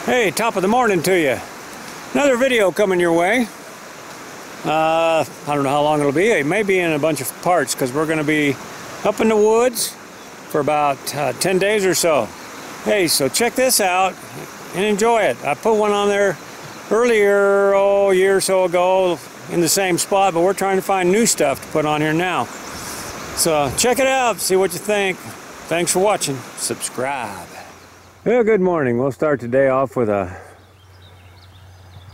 Hey, top of the morning to you. Another video coming your way. I don't know how long it'll be. It may be in a bunch of parts because we're going to be up in the woods for about 10 days or so. Hey, so check this out and enjoy it. I put one on there earlier, a year or so ago in the same spot, but we're trying to find new stuff to put on here now. So check it out, see what you think. Thanks for watching. Subscribe. Well, good morning. We'll start today off with a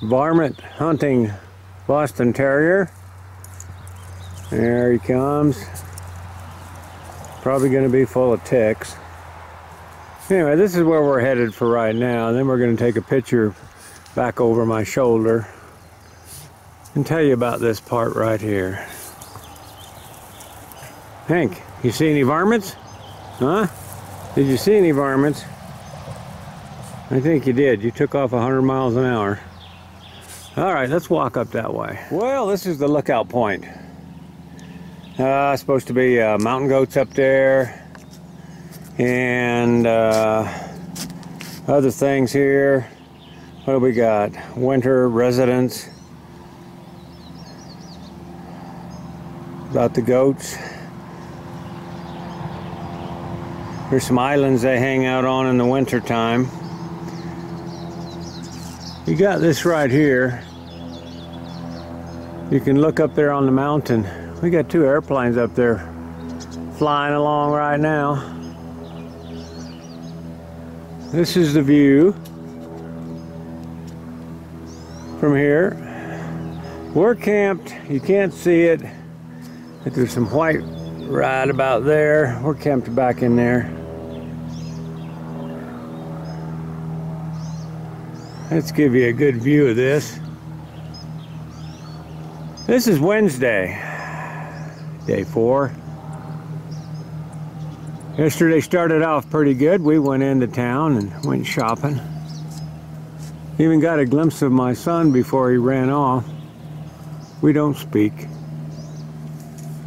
varmint hunting Boston Terrier. There he comes. Probably going to be full of ticks. Anyway, this is where we're headed for right now. And then we're going to take a picture back over my shoulder and tell you about this part right here. Hank, you see any varmints? Huh? Did you see any varmints? I think you did. You took off 100 miles an hour. All right, let's walk up that way. Well, this is the lookout point. Supposed to be mountain goats up there and other things here. What do we got? Winter residents. About the goats. There's some islands they hang out on in the winter time. You got this right here. You can look up there on the mountain. We got two airplanes up there flying along right now. This is the view from here. We're camped. You can't see it, but there's some white right about there. We're camped back in there. Let's give you a good view of this. This is Wednesday, day 4. Yesterday started off pretty good. We went into town and went shopping. Even got a glimpse of my son before he ran off. We don't speak.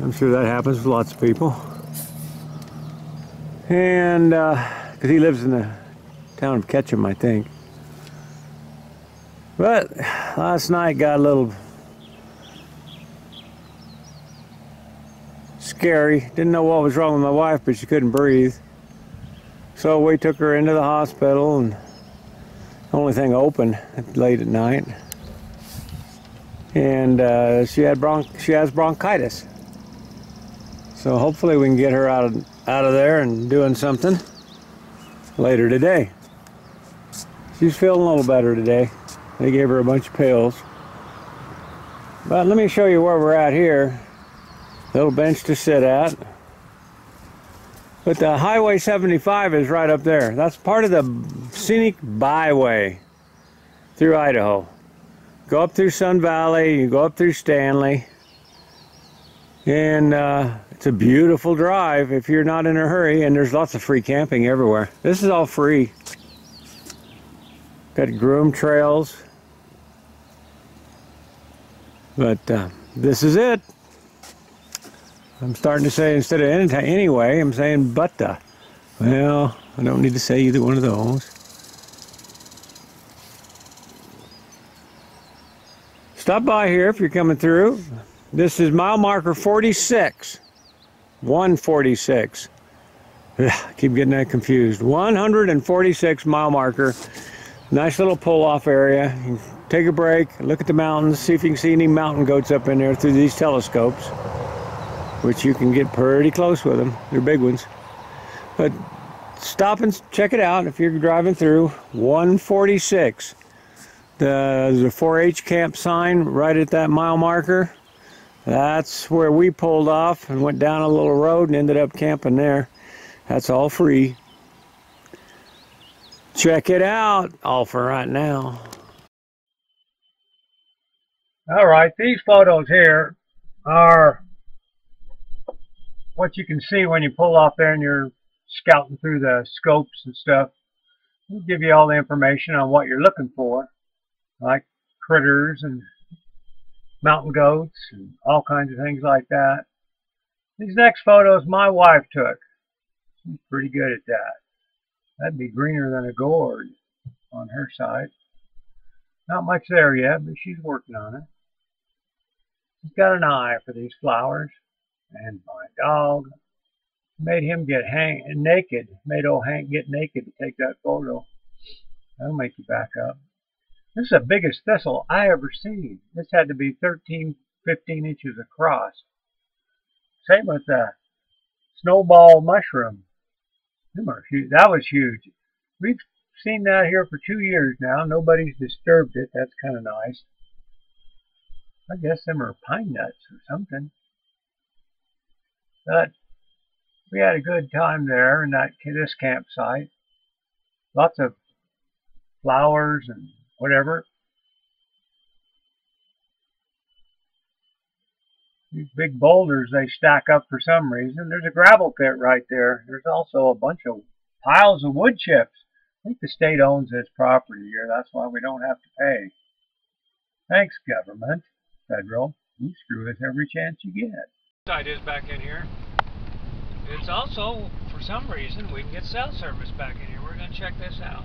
I'm sure that happens with lots of people. And, because he lives in the town of Ketchum, I think. But last night got a little scary. Didn't know what was wrong with my wife, but she couldn't breathe. So we took her into the hospital, and the only thing open late at night. And she has bronchitis. So hopefully we can get her out of there and doing something later today. She's feeling a little better today. They gave her a bunch of pills. But let me show you where we're at here. Little bench to sit at. But the Highway 75 is right up there. That's part of the scenic byway through Idaho. Go up through Sun Valley, you go up through Stanley. And it's a beautiful drive if you're not in a hurry, and there's lots of free camping everywhere. This is all free. Got groomed trails. But this is it. I'm starting to say instead of anyway, I'm saying butta. Well, I don't need to say either one of those. Stop by here if you're coming through. This is mile marker 46. 146. I keep getting that confused. 146 mile marker. Nice little pull-off area. You can take a break, look at the mountains, see if you can see any mountain goats up in there through these telescopes, which you can get pretty close with them. They're big ones. But stop and check it out if you're driving through. 146. There's a 4-H camp sign right at that mile marker. That's where we pulled off and went down a little road and ended up camping there. That's all free. Check it out, all for right now. All right, these photos here are what you can see when you pull off there and you're scouting through the scopes and stuff. It'll give you all the information on what you're looking for, like critters and mountain goats and all kinds of things like that. These next photos my wife took. She's pretty good at that. That'd be greener than a gourd on on her side. Not much there yet, but she's working on it. She's got an eye for these flowers. And my dog made him get naked. Made old Hank get naked to take that photo. That'll make you back up. This is the biggest thistle I ever seen. This had to be 13, 15 inches across. Same with the snowball mushroom. That was huge. We've seen that here for 2 years now. Nobody's disturbed it. That's kind of nice. I guess them are pine nuts or something. But we had a good time there in this campsite. Lots of flowers and whatever. These big boulders they stack up for some reason. There's a gravel pit right there. There's also a bunch of piles of wood chips. I think the state owns this property here. That's why we don't have to pay. Thanks, government. Federal. You screw us every chance you get. Side is back in here. It's also, for some reason, we can get cell service back in here. We're going to check this out.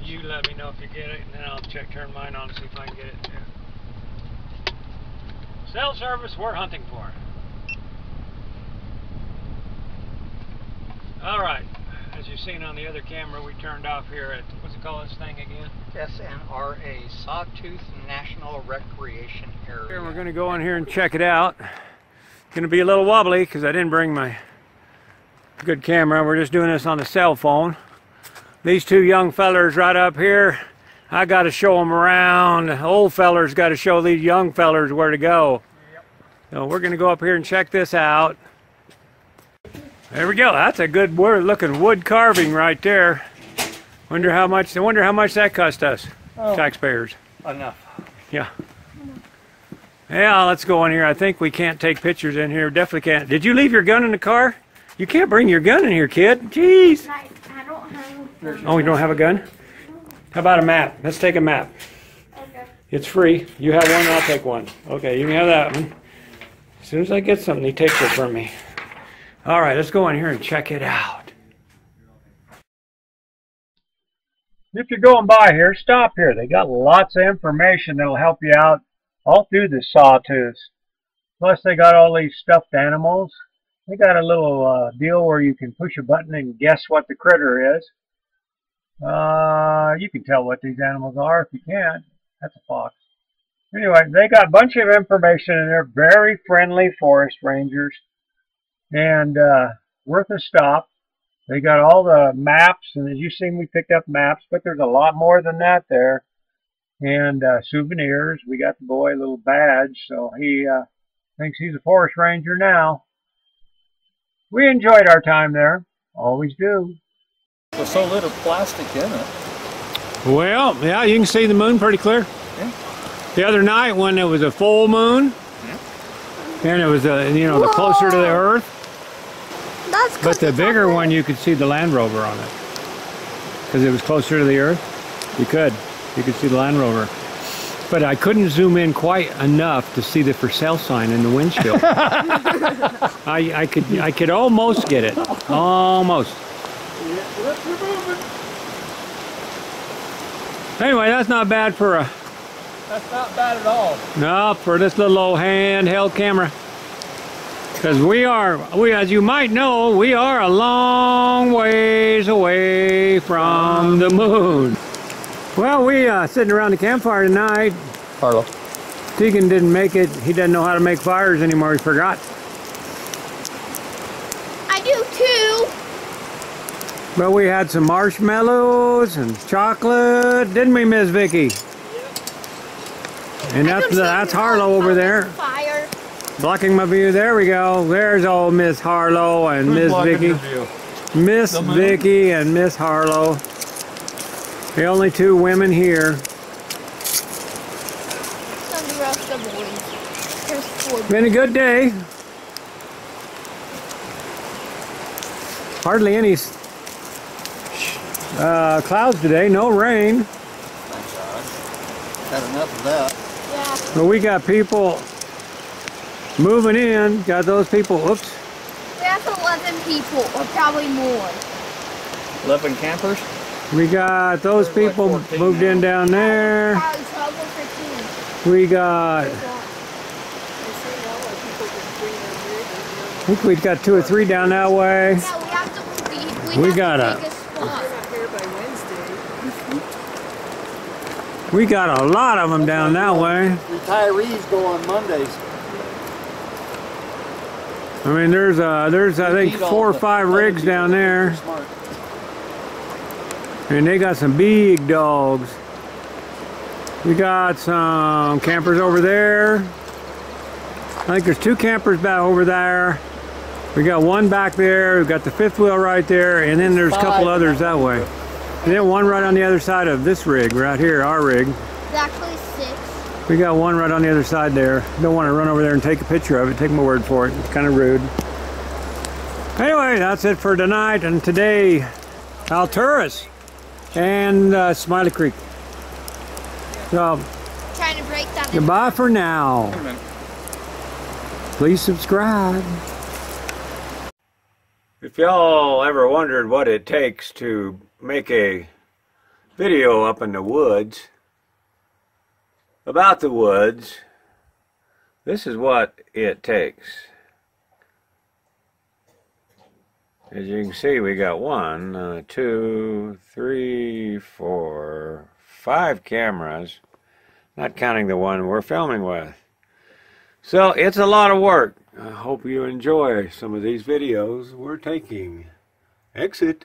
You let me know if you get it, and then I'll turn mine on and see if I can get it too. Cell service, we're hunting for. Alright, as you've seen on the other camera, we turned off here at, what's it called this thing again? SNRA, Sawtooth National Recreation Area. Here, we're going to go in here and check it out. It's going to be a little wobbly because I didn't bring my good camera. We're just doing this on the cell phone. These two young fellers right up here, I got to show them around. The old fellers got to show these young fellers where to go. Yep. So we're going to go up here and check this out. There we go. That's a good looking wood carving right there. I wonder how much that cost us, taxpayers. Enough. Yeah. Yeah, let's go in here. I think we can't take pictures in here. Definitely can't. Did you leave your gun in the car? You can't bring your gun in here, kid. Jeez. I don't have a gun. Oh, you don't have a gun? How about a map? Let's take a map. Okay. It's free. You have one, I'll take one. Okay, you can have that one. As soon as I get something, he takes it from me. All right, let's go in here and check it out. If you're going by here, stop here. They got lots of information that'll help you out all through the Sawtooth. Plus, they got all these stuffed animals. They got a little deal where you can push a button and guess what the critter is. You can tell what these animals are if you can't. That's a fox. Anyway, they got a bunch of information in there. Very friendly forest rangers. And worth a stop. They got all the maps. And as you see, we picked up maps. But there's a lot more than that there. And souvenirs. We got the boy a little badge. So he thinks he's a forest ranger now. We enjoyed our time there. Always do. There's so little plastic in it. Well, yeah, you can see the moon pretty clear. Yeah. The other night when it was a full moon, and it was, the closer to the Earth. But the bigger one, you could see the Land Rover on it. Because it was closer to the Earth. You could see the Land Rover. But I couldn't zoom in quite enough to see the for sale sign in the windshield. I could almost get it. Almost. Anyway, that's not bad for a... That's not bad at all. No, for this little old handheld camera. Because as you might know, we are a long ways away from the moon. Well, we sitting around the campfire tonight. Harlow. Tegan didn't make it. He doesn't know how to make fires anymore. He forgot. I do too. But we had some marshmallows and chocolate, didn't we, Miss Vicky? And that's Harlow over there. Fire. Blocking my view. There we go. There's old Miss Harlow and Miss Vicky. Miss Vicky and Miss Harlow. The only two women here. And the rest of the boys. There's 4 boys. Been a good day. Hardly any clouds today, no rain. Thank God. Had enough of that. Yeah. But we got people moving in. Got those people, oops. We have 11 people, or probably more. 11 campers? We got those There's like people 14 moved in now. down there. Probably 12 or 15. We got, I think we've got 2 or 3 down that way. Yeah, we have to. We got have a- to take a spot. We got a lot of them down that way. Retirees go on Mondays. I mean, there's I think 4 or 5 rigs down there, Smart. and they got some big dogs. We got some campers over there. I think there's 2 campers back over there. We got 1 back there. We've got the 5th wheel right there, and then there's a couple others that way. And then 1 right on the other side of this rig, right here, our rig. It's actually 6. We got 1 right on the other side there. Don't want to run over there and take a picture of it. Take my word for it. It's kind of rude. Anyway, that's it for tonight and today. Alturas and Smiley Creek. So, Trying to break that. goodbye for now. Please subscribe. If y'all ever wondered what it takes to make a video up in the woods, about the woods, this is what it takes. As you can see, we got 1, 2, 3, 4, 5 cameras, not counting the one we're filming with. So it's a lot of work. I hope you enjoy some of these videos we're taking. Exit.